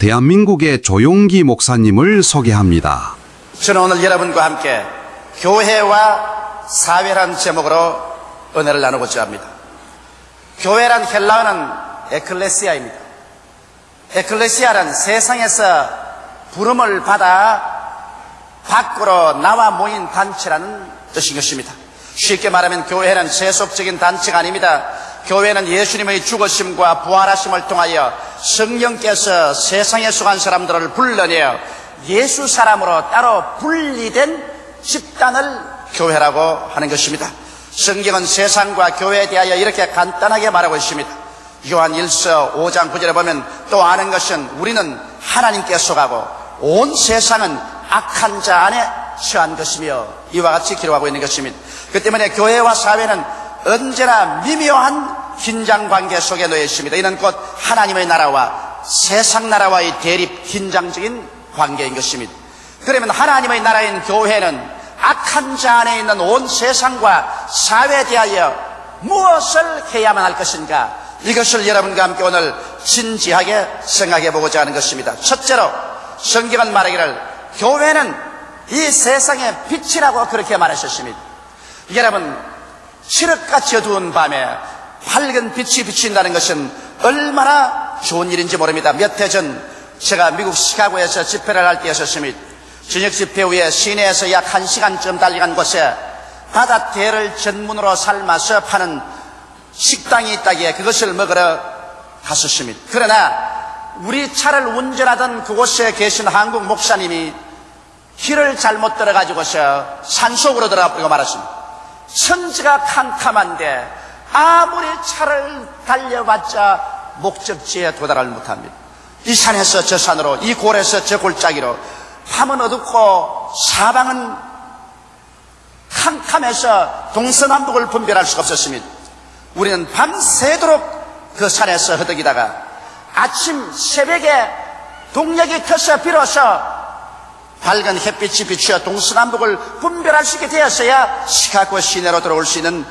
대한민국의 조용기 목사님을 소개합니다. 저는 오늘 여러분과 함께 교회와 사회란 제목으로 은혜를 나누고자 합니다. 교회란 헬라어는 에클레시아입니다. 에클레시아는 세상에서 부름을 받아 밖으로 나와 모인 단체라는 뜻인 것입니다. 쉽게 말하면 교회는 세속적인 단체가 아닙니다. 교회는 예수님의 죽으심과 부활하심을 통하여 성령께서 세상에 속한 사람들을 불러내어 예수 사람으로 따로 분리된 집단을 교회라고 하는 것입니다. 성경은 세상과 교회에 대하여 이렇게 간단하게 말하고 있습니다. 요한 1서 5장 9절에 보면 또 아는 것은 우리는 하나님께 속하고 온 세상은 악한 자 안에 처한 것이며 이와 같이 기록하고 있는 것입니다. 그 때문에 교회와 사회는 언제나 미묘한 긴장관계 속에 놓여 있습니다. 이는 곧 하나님의 나라와 세상 나라와의 대립 긴장적인 관계인 것입니다. 그러면 하나님의 나라인 교회는 악한 자 안에 있는 온 세상과 사회에 대하여 무엇을 해야만 할 것인가? 이것을 여러분과 함께 오늘 진지하게 생각해 보고자 하는 것입니다. 첫째로 성경은 말하기를 교회는 이 세상의 빛이라고 그렇게 말하셨습니다. 여러분, 칠흑같이 어두운 밤에 밝은 빛이 비친다는 것은 얼마나 좋은 일인지 모릅니다. 몇 해 전 제가 미국 시카고에서 집회를 할 때였습니다. 저녁 집회 후에 시내에서 약 1시간쯤 달려간 곳에 바다대를 전문으로 삶아서 파는 식당이 있다기에 그것을 먹으러 갔었습니다. 그러나 우리 차를 운전하던 그곳에 계신 한국 목사님이 길을 잘못 들어가지고서 산속으로 들어가버리고 말았습니다. 천지가 캄캄한데 아무리 차를 달려봤자 목적지에 도달을 못합니다. 이 산에서 저 산으로, 이 골에서 저 골짜기로, 밤은 어둡고 사방은 캄캄해서 동서남북을 분별할 수가 없었습니다. 우리는 밤새도록 그 산에서 허덕이다가 아침 새벽에 동력이 터서 비로소 밝은 햇빛이 비추어 동서남북을 분별할 수 있게 되었어야 시카고 시내로 들어올 수 있는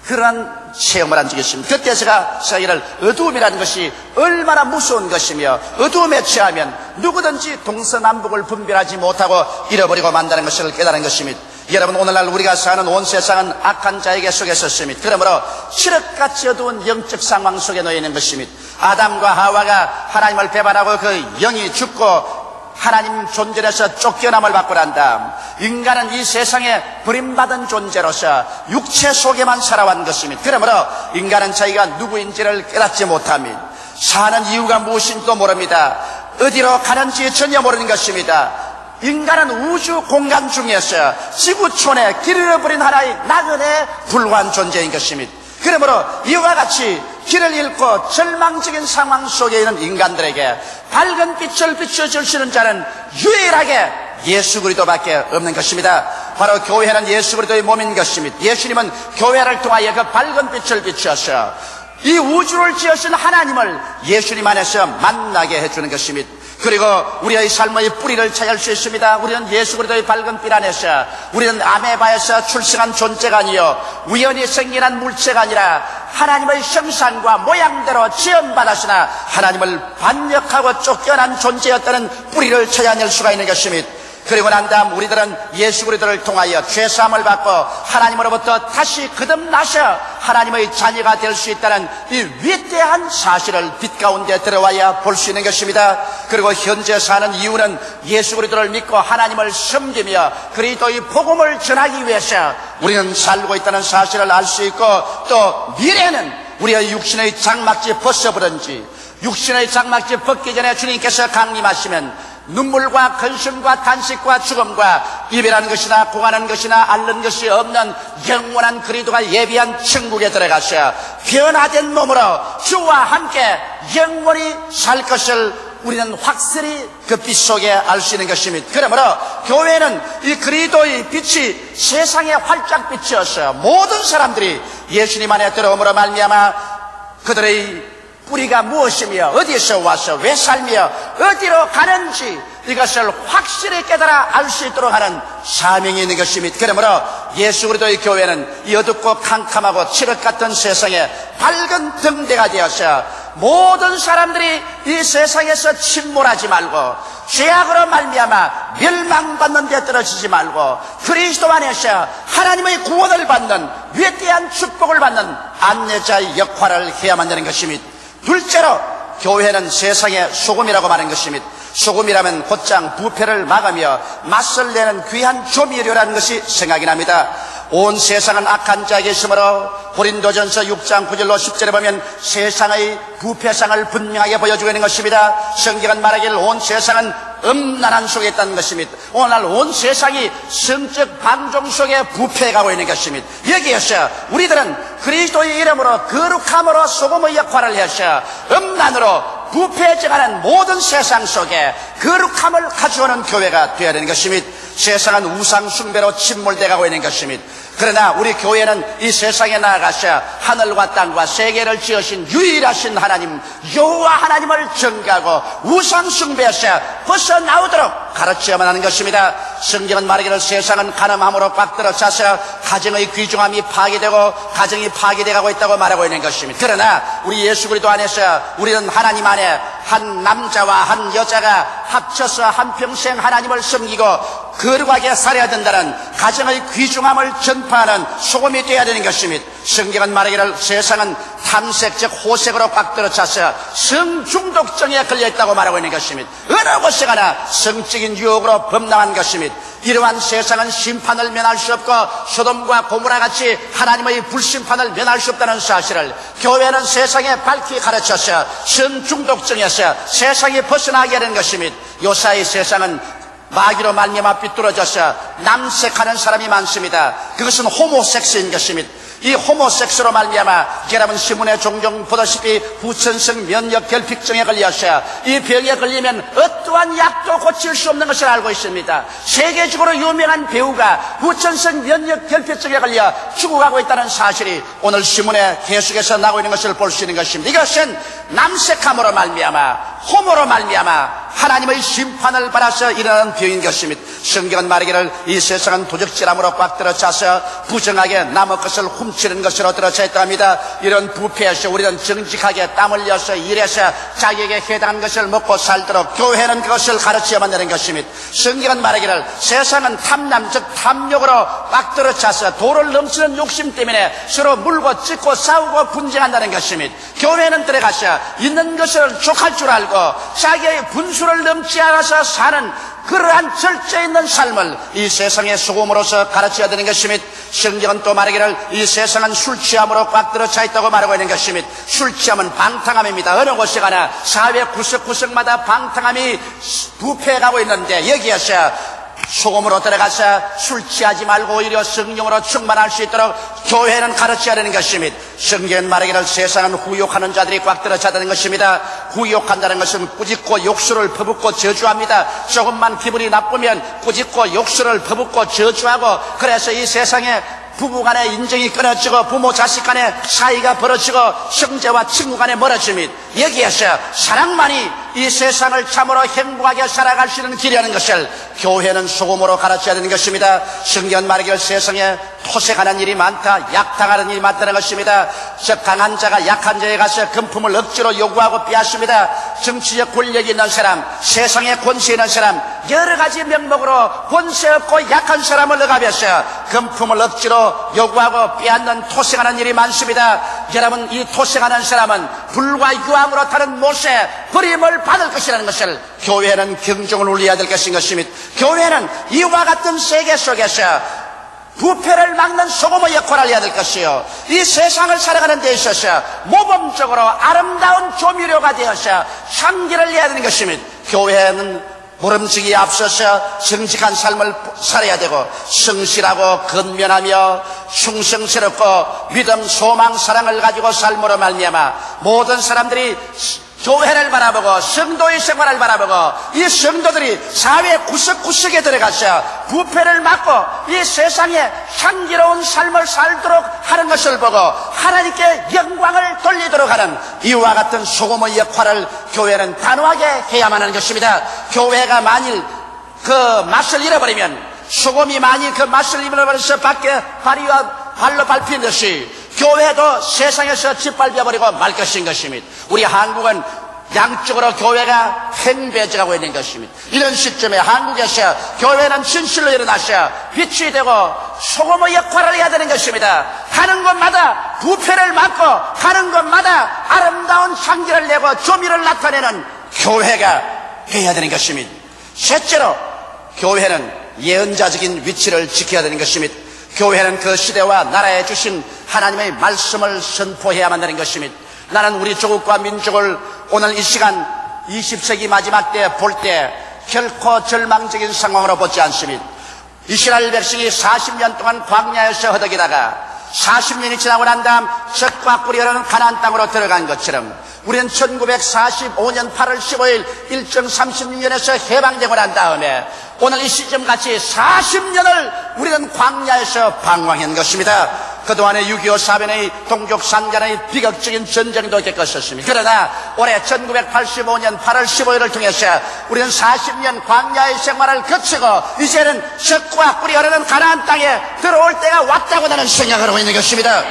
그러한 체험을 한 적이 있습니다. 그때 제가 이를 어두움이라는 것이 얼마나 무서운 것이며 어두움에 취하면 누구든지 동서남북을 분별하지 못하고 잃어버리고 만다는 것을 깨달은 것입니다. 여러분, 오늘날 우리가 사는 온 세상은 악한 자에게 속에 있었습니다. 그러므로 칠흑같이 어두운 영적 상황 속에 놓여 있는 것입니다. 아담과 하와가 하나님을 배반하고 그 영이 죽고 하나님 존재에서 쫓겨남을 받고 난 다음 인간은 이 세상에 버림받은 존재로서 육체 속에만 살아온 것입니다. 그러므로 인간은 자기가 누구인지를 깨닫지 못합니다. 사는 이유가 무엇인지도 모릅니다. 어디로 가는지 전혀 모르는 것입니다. 인간은 우주 공간 중에서 지구촌에 길을 잃어버린 하나의 나그네에 불과한 존재인 것입니다. 그러므로 이와 같이 길을 잃고 절망적인 상황 속에 있는 인간들에게 밝은 빛을 비춰줄 수 있는 자는 유일하게 예수 그리스도밖에 없는 것입니다. 바로 교회는 예수 그리스도의 몸인 것입니다. 예수님은 교회를 통하여 그 밝은 빛을 비추어서 이 우주를 지으신 하나님을 예수님 안에서 만나게 해주는 것입니다. 그리고 우리의 삶의 뿌리를 찾을 수 있습니다. 우리는 예수 그리스도의 밝은 빛 안에서, 우리는 아메바에서 출생한 존재가 아니요 우연히 생겨난 물체가 아니라 하나님의 형상과 모양대로 지음받았으나 하나님을 반역하고 쫓겨난 존재였다는 뿌리를 찾아낼 수가 있는 것입니다. 그리고 난 다음 우리들은 예수 그리스도를 통하여 죄사함을 받고 하나님으로부터 다시 거듭나서 하나님의 자녀가 될 수 있다는 이 위대한 사실을 빛 가운데 들어와야 볼 수 있는 것입니다. 그리고 현재 사는 이유는 예수 그리스도를 믿고 하나님을 섬기며 그리스도의 복음을 전하기 위해서 우리는 살고 있다는 사실을 알 수 있고, 또 미래는 우리의 육신의 장막지 벗어버린지, 육신의 장막지 벗기 전에 주님께서 강림하시면 눈물과 근심과 탄식과 죽음과 이별하는 것이나 고하는 것이나 앓는 것이 없는 영원한 그리스도가 예비한 천국에 들어가서 변화된 몸으로 주와 함께 영원히 살 것을 우리는 확실히 그 빛 속에 알 수 있는 것입니다. 그러므로 교회는 이 그리스도의 빛이 세상에 활짝 비치어서 모든 사람들이 예수님 안에 들어옴으로 말미암아 그들의 뿌리가 무엇이며 어디에서 와서 왜 살며 어디로 가는지 이것을 확실히 깨달아 알 수 있도록 하는 사명이 있는 것입니다. 그러므로 예수 그리스도의 교회는 이 어둡고 캄캄하고 칠흑 같은 세상에 밝은 등대가 되어서 모든 사람들이 이 세상에서 침몰하지 말고 죄악으로 말미암아 멸망받는 데 떨어지지 말고 그리스도 안에서 하나님의 구원을 받는 위대한 축복을 받는 안내자의 역할을 해야만 되는 것입니다. 둘째로 교회는 세상의 소금이라고 말하는 것입니다. 소금이라면 곧장 부패를 막으며 맛을 내는 귀한 조미료라는 것이 생각이 납니다. 온 세상은 악한 자에 계시므로 고린도전서 6장 9절로 10절에 보면 세상의 부패상을 분명하게 보여주고 있는 것입니다. 성경은 말하기를 온 세상은 음란한 속에 있다는 것입니다. 오늘 온 세상이 성적 방종 속에 부패해가고 있는 것입니다. 여기에서 우리들은 그리스도의 이름으로 거룩함으로 소금의 역할을 해서 음란으로 부패해져가는 모든 세상 속에 거룩함을 가져오는 교회가 되어야 되는 것입니다. 세상은 우상 숭배로 침몰되어가고 있는 것입니다. 그러나 우리 교회는 이 세상에 나아가서 하늘과 땅과 세계를 지으신 유일하신 하나님 여호와 하나님을 전가하고 우상 숭배에서 벗어나오도록 가르쳐야만 하는 것입니다. 성경은 말하기를 세상은 가늠함으로 꽉 들어차서 가정의 귀중함이 파괴되고 가정이 파괴되어가고 있다고 말하고 있는 것입니다. 그러나 우리 예수 그리스도 안에서 우리는 하나님 안에 한 남자와 한 여자가 합쳐서 한평생 하나님을 섬기고 거룩하게 살아야 된다는 가정의 귀중함을 전파하는 소금이 되어야 되는 것입니다. 성경은 말하기를 세상은 탐색적 호색으로 꽉 들어차서 성중독증에 걸려있다고 말하고 있는 것입니다. 어느 곳에 가나 성적인 유혹으로 범람한 것입니다. 이러한 세상은 심판을 면할 수 없고 소돔과 고모라 같이 하나님의 불심판을 면할 수 없다는 사실을 교회는 세상에 밝히 가르쳐서 성중독증에서 세상에 벗어나게 하는 것입니다. 요사이 세상은 마귀로 말미암아 삐뚤어져서 남색하는 사람이 많습니다. 그것은 호모섹스인 것입니다. 이 호모섹스로 말미암아 여러분 신문에 종종 보다시피 후천성 면역 결핍증에 걸려서 이 병에 걸리면 어떠한 약도 고칠 수 없는 것을 알고 있습니다. 세계적으로 유명한 배우가 후천성 면역 결핍증에 걸려 죽어가고 있다는 사실이 오늘 신문에 계속해서 나오고 있는 것을 볼 수 있는 것입니다. 이것은 남색함으로 말미암아 호모로 말미암아 하나님의 심판을 받아서 일어나는 병인 것입니다. 성경은 말하기를 이 세상은 도적질함으로 꽉 들어차서 부정하게 남의 것을 훔치는 것으로 들어차 있다 합니다. 이런 부패에서 우리는 정직하게 땀 흘려서 일해서 자기에게 해당한 것을 먹고 살도록 교회는 그것을 가르쳐야만 되는 것입니다. 성경은 말하기를 세상은 탐남 즉 탐욕으로 꽉 들어차서 도를 넘치는 욕심 때문에 서로 물고 찢고 싸우고 분쟁한다는 것입니다. 교회는 들어가서 있는 것을 족할 줄 알고 자기의 분수를 넘지 않아서 사는 그러한 절제 있는 삶을 이 세상의 소금으로서 가르쳐야 되는 것입니다. 성경은 또 말하기를 이 세상은 술 취함으로 꽉 들어차 있다고 말하고 있는 것입니다. 술 취함은 방탕함입니다. 어느 곳에 가나 사회 구석구석마다 방탕함이 부패해가고 있는데 여기에서 소금으로 들어가서 술 취하지 말고 오히려 성령으로 충만할 수 있도록 교회는 가르쳐야 되는 것입니다. 성경은 말하기를 세상은 후욕하는 자들이 꽉 들어차다는 것입니다. 후욕한다는 것은 꾸짖고 욕설을 퍼붓고 저주합니다. 조금만 기분이 나쁘면 꾸짖고 욕설을 퍼붓고 저주하고 그래서 이 세상에 부부간의 인정이 끊어지고 부모 자식 간의 사이가 벌어지고 형제와 친구 간에 멀어집니다. 여기에서 사랑만이 이 세상을 참으로 행복하게 살아갈 수 있는 길이라는 것을 교회는 소금으로 가르쳐야 되는 것입니다. 성경은 말하기를 세상에 토색하는 일이 많다, 약당하는 일이 많다는 것입니다. 즉 강한 자가 약한 자에 가서 금품을 억지로 요구하고 빼앗습니다. 정치적 권력이 있는 사람, 세상에 권세 있는 사람, 여러 가지 명목으로 권세 없고 약한 사람을 억압해서 금품을 억지로 요구하고 빼앗는 토색하는 일이 많습니다. 여러분 이 토색하는 사람은 불과 유황으로 타는 못에 버림을 받을 것이라는 것을 교회는 경종을 울려야 될 것인 것입니다. 교회는 이와 같은 세계 속에서 부패를 막는 소금의 역할을 해야 될 것이요 이 세상을 살아가는 데 있어서 모범적으로 아름다운 조미료가 되어서 향기를 내야 되는 것입니다. 교회는 모름지기에 앞서서 정직한 삶을 살아야 되고 성실하고 근면하며 충성스럽고 믿음, 소망, 사랑을 가지고 삶으로 말미암아 모든 사람들이 교회를 바라보고 성도의 생활을 바라보고 이 성도들이 사회 구석구석에 들어가서 부패를 막고 이 세상에 향기로운 삶을 살도록 하는 것을 보고 하나님께 영광을 돌리도록 하는 이와 같은 소금의 역할을 교회는 단호하게 해야만 하는 것입니다. 교회가 만일 그 맛을 잃어버리면 소금이 만일 그 맛을 잃어버려서 밖에 발로 밟힌 듯이 교회도 세상에서 짓밟혀버리고 말 것인 것입니다. 우리 한국은 양쪽으로 교회가 팽배져가고 있는 것입니다. 이런 시점에 한국에서 교회는 진실로 일어나셔 빛이 되고 소금의 역할을 해야 되는 것입니다. 가는 곳마다 부패를 막고 가는 곳마다 아름다운 향기를 내고 조미를 나타내는 교회가 해야 되는 것입니다. 셋째로 교회는 예언자적인 위치를 지켜야 되는 것입니다. 교회는 그 시대와 나라에 주신 하나님의 말씀을 선포해야만 되는 것입니다. 나는 우리 조국과 민족을 오늘 이 시간 20세기 마지막 때 볼 때 결코 절망적인 상황으로 보지 않습니다. 이스라엘 백성이 40년 동안 광야에서 허덕이다가 40년이 지나고 난 다음 젖과 꿀이 흐르는 가나안 땅으로 들어간 것처럼 우리는 1945년 8월 15일 일정 36년에서 해방되고 난 다음에 오늘 이 시점같이 40년을 우리는 광야에서 방황한 것입니다. 그동안에 6.25 사변의 동족 산간의 비극적인 전쟁도 겪었었습니다. 그러나 올해 1985년 8월 15일을 통해서 우리는 40년 광야의 생활을 거치고 이제는 젖과 꿀이 흐르는 가나안 땅에 들어올 때가 왔다고 나는 생각을 하고 있는 것입니다.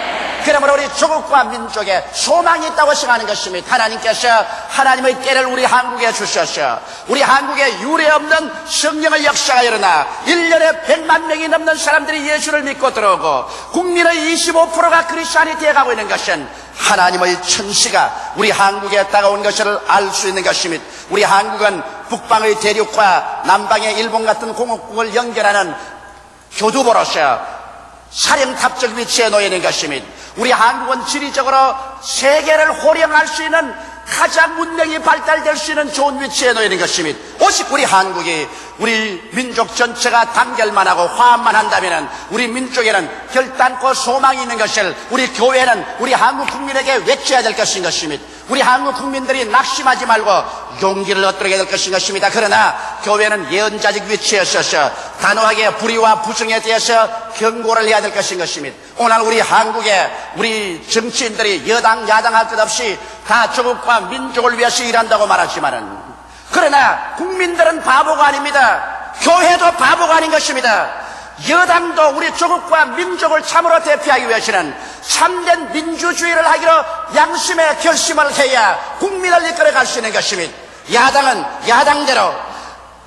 그러므로 우리 조국과 민족에 소망이 있다고 생각하는 것입니다. 하나님께서 하나님의 때를 우리 한국에 주셔서 우리 한국에 유례없는 성령의 역사가 일어나 1년에 100만 명이 넘는 사람들이 예수를 믿고 들어오고 국민의 25%가 그리스도인이 되어가고 있는 것은 하나님의 천시가 우리 한국에 다가온 것을 알 수 있는 것입니다. 우리 한국은 북방의 대륙과 남방의 일본 같은 공업국을 연결하는 교두보로서 사령탑적 위치에 놓여 있는 것입니다. 우리 한국은 지리적으로 세계를 호령할 수 있는 가장 문명이 발달될 수 있는 좋은 위치에 놓여 있는 것입니다. 오직 우리 한국이 우리 민족 전체가 단결만 하고 화합만 한다면 우리 민족에는 결단코 소망이 있는 것을 우리 교회는 우리 한국 국민에게 외쳐야 될 것인 것입니다. 우리 한국 국민들이 낙심하지 말고 용기를 얻도록 해야 될 것인 것입니다. 그러나 교회는 예언자적 위치에 서서 단호하게 불의와 부정에 대해서 경고를 해야 될 것인 것입니다. 오늘 우리 한국에 우리 정치인들이 여당 야당 할 것 없이 다 조국과 민족을 위해서 일한다고 말하지만은 그러나 국민들은 바보가 아닙니다. 교회도 바보가 아닌 것입니다. 여당도 우리 조국과 민족을 참으로 대표하기 위해서는 참된 민주주의를 하기로 양심의 결심을 해야 국민을 이끌어갈 수 있는 것입니다. 야당은 야당대로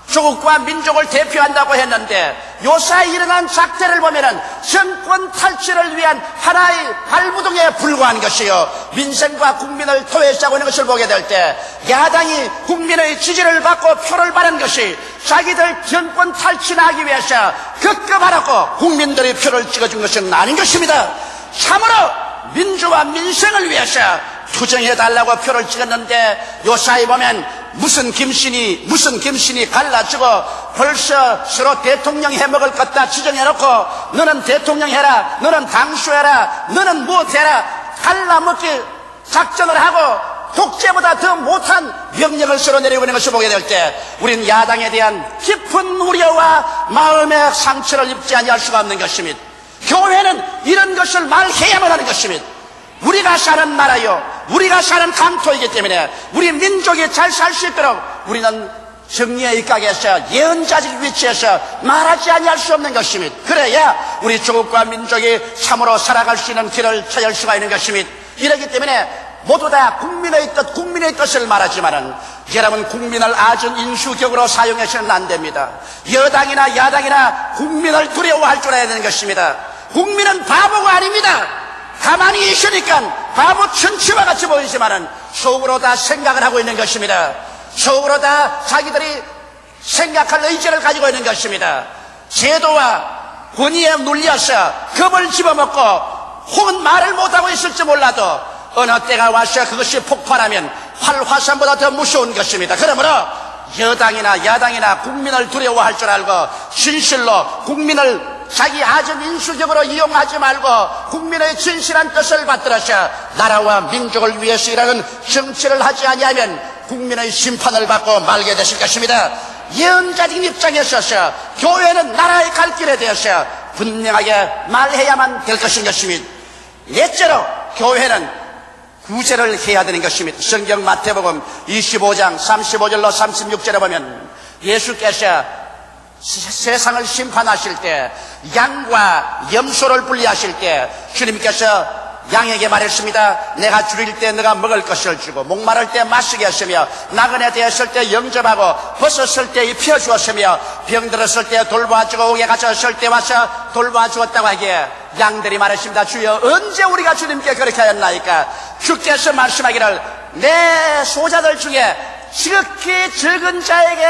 조국과 민족을 대표한다고 했는데 요사이 일어난 작태를 보면은 정권 탈취를 위한 하나의 발부동에 불과한 것이요 민생과 국민을 토해싸고 있는 것을 보게 될 때 야당이 국민의 지지를 받고 표를 받은 것이 자기들 정권 탈취하기 위해서 급급하라고 국민들의 표를 찍어준 것은 아닌 것입니다. 참으로 민주와 민생을 위해서 투쟁해달라고 표를 찍었는데 요사이 보면 무슨 김신이 갈라지고 벌써 서로 대통령 해먹을 것 다 지정해놓고 너는 대통령 해라, 너는 당수해라, 너는 무엇해라 갈라먹기 작전을 하고 독재보다 더 못한 명령을 서로 내리고 있는 것을 보게 될 때 우리는 야당에 대한 깊은 우려와 마음의 상처를 입지 아니할 수가 없는 것입니다. 교회는 이런 것을 말해야만 하는 것입니다. 우리가 사는 나라요 우리가 사는 강토이기 때문에 우리 민족이 잘 살 수 있도록 우리는 정리의 입각에서 예언자적 위치에서 말하지 아니할 수 없는 것입니다. 그래야 우리 조국과 민족이 참으로 살아갈 수 있는 길을 찾을 수가 있는 것입니다. 이렇기 때문에 모두 다 국민의 뜻을 말하지만은 여러분 국민을 아준 인수격으로 사용해서는 안 됩니다. 여당이나 야당이나 국민을 두려워할 줄 알아야 되는 것입니다. 국민은 바보가 아닙니다. 가만히 있으니까 바보 천치와 같이 보이지만은 속으로 다 생각을 하고 있는 것입니다. 속으로 다 자기들이 생각할 의지를 가지고 있는 것입니다. 제도와 권위에 눌려서 겁을 집어먹고 혹은 말을 못하고 있을지 몰라도 어느 때가 와서 그것이 폭발하면 활화산보다 더 무서운 것입니다. 그러므로 여당이나 야당이나 국민을 두려워할 줄 알고 진실로 국민을 자기 아주 인수적으로 이용하지 말고 국민의 진실한 뜻을 받들어서 나라와 민족을 위해서 일하는 정치를 하지 아니하면 국민의 심판을 받고 말게 되실 것입니다. 예언자적인 입장에 서서 교회는 나라의 갈 길에 대해서 분명하게 말해야만 될 것인 것입니다. 넷째로 교회는 구제를 해야 되는 것입니다. 성경 마태복음 25장 35절로 36절에 보면 예수께서 세상을 심판하실 때 양과 염소를 분리하실 때 주님께서 양에게 말했습니다. 내가 줄일 때 너가 먹을 것을 주고 목마를 때 마시게 하시며 나그네 되었을 때 영접하고 벗었을 때 입혀 주었으며 병들었을 때 돌보아주고 옥에 갇혔을 때 와서 돌보아주었다고 하기에 양들이 말했습니다. 주여 언제 우리가 주님께 그렇게 하였나이까? 주께서 말씀하기를 내 소자들 중에 지극히 적은 자에게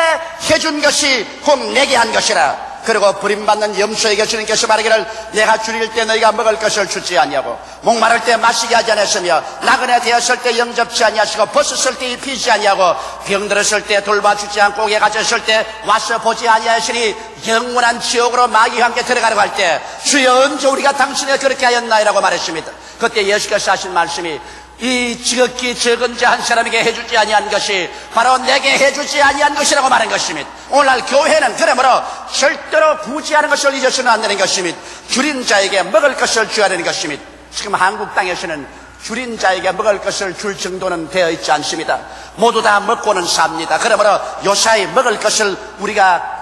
해준 것이 곧 내게 한 것이라. 그리고 버림받는 염소에게 주님께서 말하기를 내가 줄일 때 너희가 먹을 것을 주지 아니하고 목마를 때 마시게 하지 않았으며 나그네 되었을 때 영접지 아니하시고 벗었을 때 입히지 아니하고 병들었을 때 돌봐주지 않고 옥에 갇혔을 때 와서 보지 아니하시니 영원한 지옥으로 마귀와 함께 들어가려고 할 때 주여 언제 우리가 당신에게 그렇게 하였나이라고 말했습니다. 그때 예수께서 하신 말씀이 이 지극히 적은 자 한 사람에게 해주지 아니한 것이 바로 내게 해주지 아니한 것이라고 말한 것입니다. 오늘날 교회는 그러므로 절대로 구제하는 것을 잊어서는 안 되는 것입니다. 줄인 자에게 먹을 것을 줘야 되는 것입니다. 지금 한국 땅에서는 줄인 자에게 먹을 것을 줄 정도는 되어 있지 않습니다. 모두 다 먹고는 삽니다. 그러므로 요사이 먹을 것을 우리가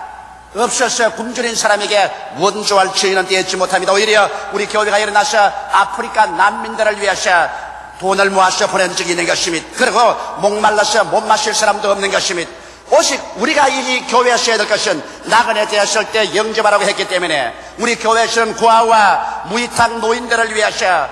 없어서 굶주린 사람에게 원조할 처인은 되지 못합니다. 오히려 우리 교회가 일어나서 아프리카 난민들을 위해서 돈을 모아서 보낸 적이 있는 것입니다. 그리고 목말라서 못 마실 사람도 없는 것입니다. 오직 우리가 이 교회에서 해야 될 것은 나그네 되었을 때 영접하라고 했기 때문에 우리 교회에서는 고아와 무이탁 노인들을 위해서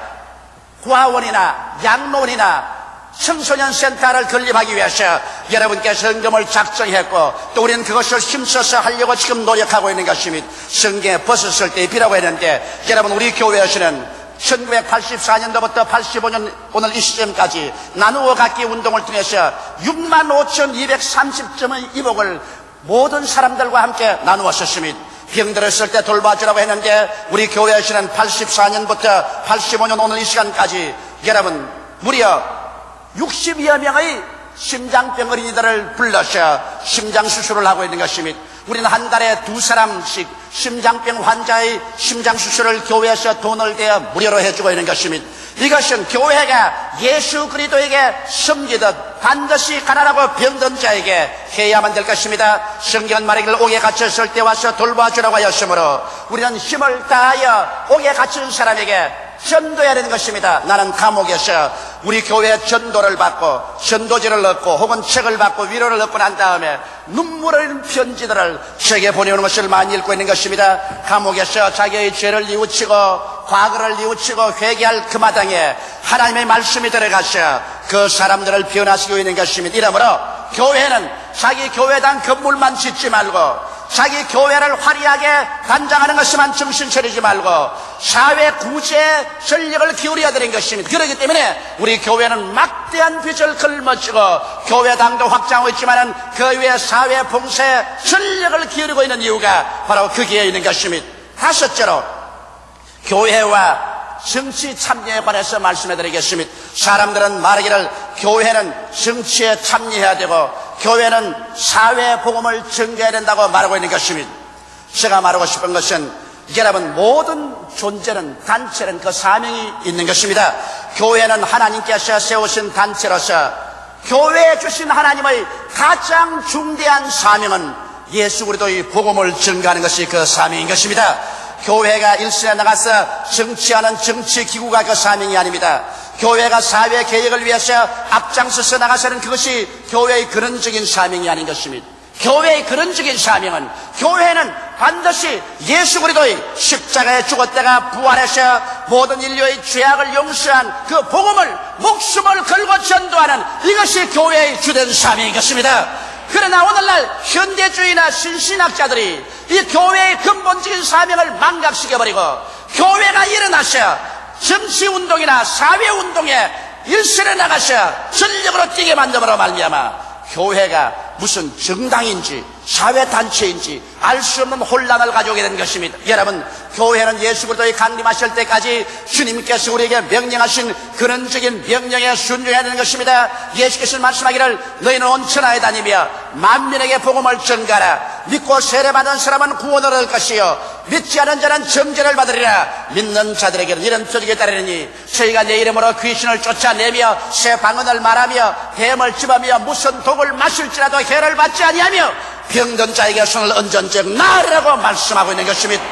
고아원이나 양로원이나 청소년 센터를 건립하기 위해서 여러분께 성금을 작정했고 또 우리는 그것을 힘써서 하려고 지금 노력하고 있는 것입니다. 성경에 벗었을 때 입히라고 했는데 여러분 우리 교회에서는 1984년도부터 85년 오늘 이 시점까지 나누어 갖기 운동을 통해서 65,230점의 이복을 모든 사람들과 함께 나누었습니다. 병들었을 때 돌봐주라고 했는데 우리 교회에서는 84년부터 85년 오늘 이 시간까지 여러분 무려 60여 명의 심장병 어린이들을 불러서 심장수술을 하고 있는 것입니다. 우리는 한 달에 2사람씩 심장병 환자의 심장수술을 교회에서 돈을 대어 무료로 해주고 있는 것입니다. 이것은 교회가 예수 그리스도에게 섬기듯 반드시 가난하고 병든 자에게 해야만 될 것입니다. 성경은 말하기를 옥에 갇혔을 때 와서 돌봐주라고 하였으므로 우리는 힘을 다하여 옥에 갇힌 사람에게 전도해야 되는 것입니다. 나는 감옥에서 우리 교회 전도를 받고 전도지를 얻고 혹은 책을 받고 위로를 얻고 난 다음에 눈물 흘리는 편지들을 책에 보내오는 것을 많이 읽고 있는 것입니다. 감옥에서 자기의 죄를 뉘우치고 과거를 뉘우치고 회개할 그 마당에 하나님의 말씀이 들어가서 그 사람들을 변화시키고 있는 것입니다. 이러므로 교회는 자기 교회당 건물만 짓지 말고 자기 교회를 화려하게 단장하는 것만 정신 차리지 말고 사회 구제에 전력을 기울여야 되는 것입니다. 그렇기 때문에 우리 교회는 막대한 빚을 걸머쥐고 교회당도 확장하고 있지만 그 외에 사회 봉사에 전력을 기울이고 있는 이유가 바로 거기에 있는 것입니다. 다섯째로 교회와 정치 참여에 관해서 말씀해드리겠습니다. 사람들은 말하기를 교회는 정치에 참여해야 되고 교회는 사회 복음을 전개해야 된다고 말하고 있는 것입니다. 제가 말하고 싶은 것은 여러분 모든 존재는 단체는 그 사명이 있는 것입니다. 교회는 하나님께서 세우신 단체로서 교회에 주신 하나님의 가장 중대한 사명은 예수 그리스도의 복음을 전가하는 것이 그 사명인 것입니다. 교회가 일선에 나가서 정치하는 정치기구가 그 사명이 아닙니다. 교회가 사회 개혁을 위해서 앞장서서 나가서는 그것이 교회의 근원적인 사명이 아닌 것입니다. 교회의 근원적인 사명은 교회는 반드시 예수 그리스도의 십자가에 죽었다가 부활해서 모든 인류의 죄악을 용서한 그 복음을 목숨을 걸고 전도하는 이것이 교회의 주된 사명인 것입니다. 그러나 오늘날 현대주의나 신신학자들이 이 교회의 근본적인 사명을 망각시켜버리고 교회가 일어나서 정치운동이나 사회운동에 일선에 나가서 전력으로 뛰게 만듦으로 말미암아 교회가 무슨 정당인지 사회단체인지 알 수 없는 혼란을 가져오게 된 것입니다. 여러분 교회는 예수 그리스도의 강림하실 때까지 주님께서 우리에게 명령하신 근원적인 명령에 순종해야 되는 것입니다. 예수께서 말씀하기를 너희는 온 천하에 다니며 만민에게 복음을 전가하라. 믿고 세례받은 사람은 구원을 얻을 것이요 믿지 않은 자는 정죄를 받으리라. 믿는 자들에게는 이런 표적이 따르니 저희가 내 이름으로 귀신을 쫓아내며 새 방언을 말하며 뱀을 집으며 무슨 독을 마실지라도 해를 받지 아니하며 병든 자에게 손을 얹은 즉 나으라고 말씀하고 있는 것입니다.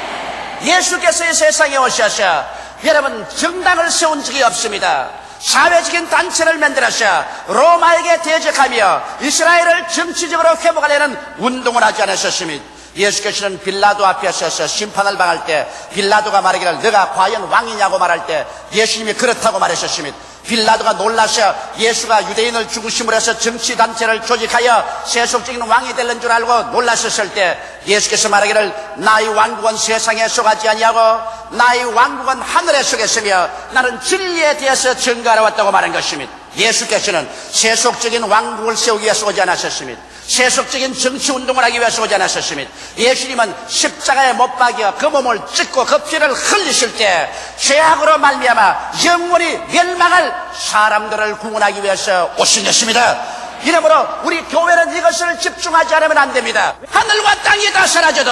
예수께서 이 세상에 오셔서 여러분 정당을 세운 적이 없습니다. 사회적인 단체를 만들어서 로마에게 대적하며 이스라엘을 정치적으로 회복하려는 운동을 하지 않으셨습니다. 예수께서는 빌라도 앞에 서서 심판을 당할 때 빌라도가 말하기를 너가 과연 왕이냐고 말할 때 예수님이 그렇다고 말하셨습니다. 빌라도가 놀라서 예수가 유대인을 죽으심으로 해서 정치단체를 조직하여 세속적인 왕이 되는 줄 알고 놀라셨을 때 예수께서 말하기를 나의 왕국은 세상에 속하지 아니하고 나의 왕국은 하늘에 속했으며 나는 진리에 대해서 증거하러 왔다고 말한 것입니다. 예수께서는 세속적인 왕국을 세우기 위해서 오지 않으셨습니다. 세속적인 정치운동을 하기 위해서 오지 않으셨습니다. 예수님은 십자가에 못 박여 그 몸을 찢고 그 피를 흘리실 때 죄악으로 말미암아 영원히 멸망할 사람들을 구원하기 위해서 오신 것입니다. 이러므로 우리 교회는 이것을 집중하지 않으면 안 됩니다. 하늘과 땅이 다 사라져도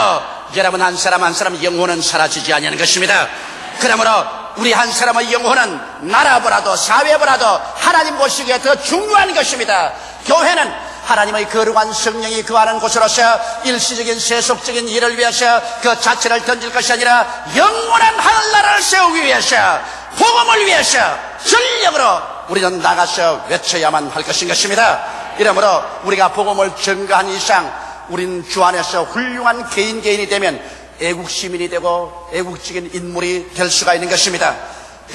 여러분 한 사람 한 사람 영혼은 사라지지 않는 것입니다. 그러므로 우리 한 사람의 영혼은 나라보다도 사회보다도 하나님 보시기에 더 중요한 것입니다. 교회는 하나님의 거룩한 성령이 거하는 곳으로서 일시적인 세속적인 일을 위해서 그 자체를 던질 것이 아니라 영원한 하늘나라를 세우기 위해서 복음을 위해서 전력으로 우리는 나가서 외쳐야만 할 것입니다. 이러므로 우리가 복음을 전가한 이상 우리는 주 안에서 훌륭한 개인이 되면 애국 시민이 되고 애국적인 인물이 될 수가 있는 것입니다.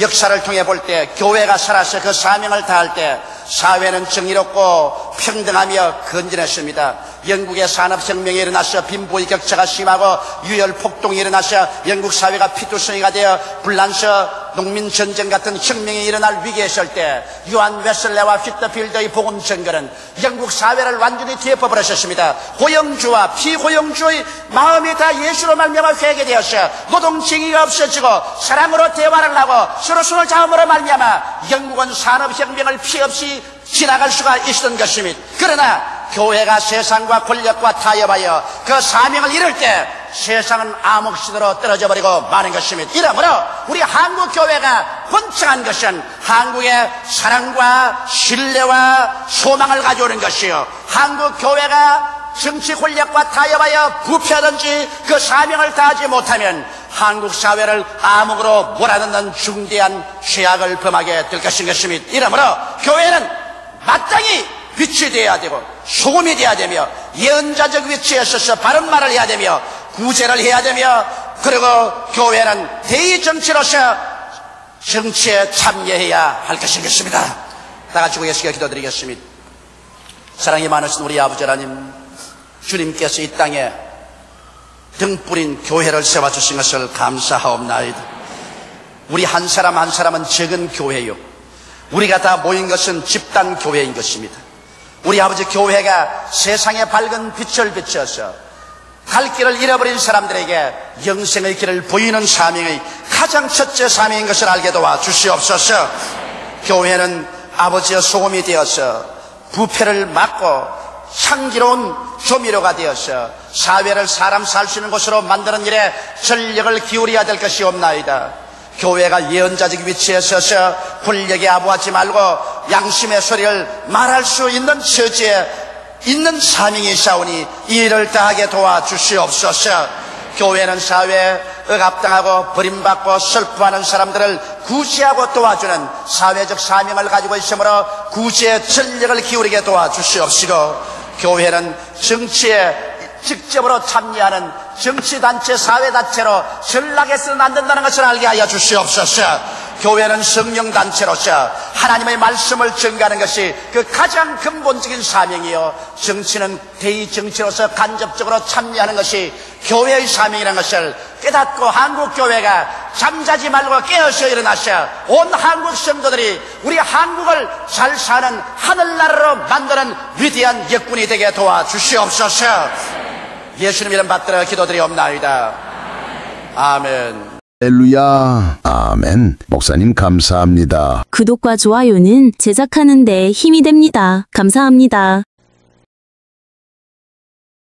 역사를 통해 볼 때 교회가 살아서 그 사명을 다할 때 사회는 정의롭고 평등하며 건전했습니다. 영국의 산업혁명이 일어나서 빈부의 격차가 심하고 유혈폭동이 일어나서 영국 사회가 피투성이가 되어 불란서 농민전쟁 같은 혁명이 일어날 위기에 있을 때 요한 웨슬레와 피터필드의 복음 전거는 영국 사회를 완전히 뒤엎어버렸습니다. 고용주와 피고용주의 마음이 다 예수로 말미암아 회개되어서 노동쟁의가 없어지고 사랑으로 대화를 하고 서로 손을 잡음으로 말미암아 영국은 산업혁명을 피해 없이 지나갈 수가 있었던 것입니다. 그러나 교회가 세상과 권력과 타협하여 그 사명을 이룰 때 세상은 암흑신으로 떨어져 버리고 마는 것입니다. 이러므로 우리 한국 교회가 번창한 것은 한국의 사랑과 신뢰와 소망을 가져오는 것이요, 한국 교회가 정치 권력과 타협하여 부패하든지 그 사명을 다하지 못하면 한국 사회를 암흑으로 몰아넣는 중대한 죄악을 범하게 될 것입니다. 이러므로 교회는 마땅히 빛이 되어야 되고 소금이 되어야 되며 예언자적 위치에 서서 바른 말을 해야 되며 구제를 해야 되며, 그리고 교회는 대의정치로서 정치에 참여해야 할 것입니다. 다 같이 예수께 기도드리겠습니다. 사랑이 많으신 우리 아버지 하나님, 주님께서 이 땅에 등뿌린 교회를 세워주신 것을 감사하옵나이다. 우리 한 사람 한 사람은 적은 교회요, 우리가 다 모인 것은 집단 교회인 것입니다. 우리 아버지 교회가 세상에 밝은 빛을 비춰서 갈 길을 잃어버린 사람들에게 영생의 길을 보이는 사명의 가장 첫째 사명인 것을 알게 도와 주시옵소서. 교회는 아버지의 소금이 되어서 부패를 막고 향기로운 조미료가 되어서 사회를 사람 살 수 있는 곳으로 만드는 일에 전력을 기울여야 될 것이 없나이다. 교회가 예언자적 위치에 서서 권력에 아부하지 말고 양심의 소리를 말할 수 있는 처지에 있는 사명이 있사오니 이 일을 다하게 도와주시옵소서. 교회는 사회에 억압당하고 버림받고 슬퍼하는 사람들을 구제하고 도와주는 사회적 사명을 가지고 있으므로 구제의 전력을 기울이게 도와주시옵시고, 교회는 정치에 직접으로 참여하는 정치단체, 사회단체로 전락해서는 안 된다는 것을 알게 하여 주시옵소서. 교회는 성령단체로서 하나님의 말씀을 전가하는 것이 그 가장 근본적인 사명이요, 정치는 대의정치로서 간접적으로 참여하는 것이 교회의 사명이라는 것을 깨닫고 한국교회가 잠자지 말고 깨어서 일어나서 온 한국 성도들이 우리 한국을 잘 사는 하늘나라로 만드는 위대한 역군이 되게 도와주시옵소서. 예수님 이름 받들어 기도드리옵나이다. 아멘. 할렐루야. 아멘. 목사님 감사합니다. 구독과 좋아요는 제작하는 데 힘이 됩니다. 감사합니다.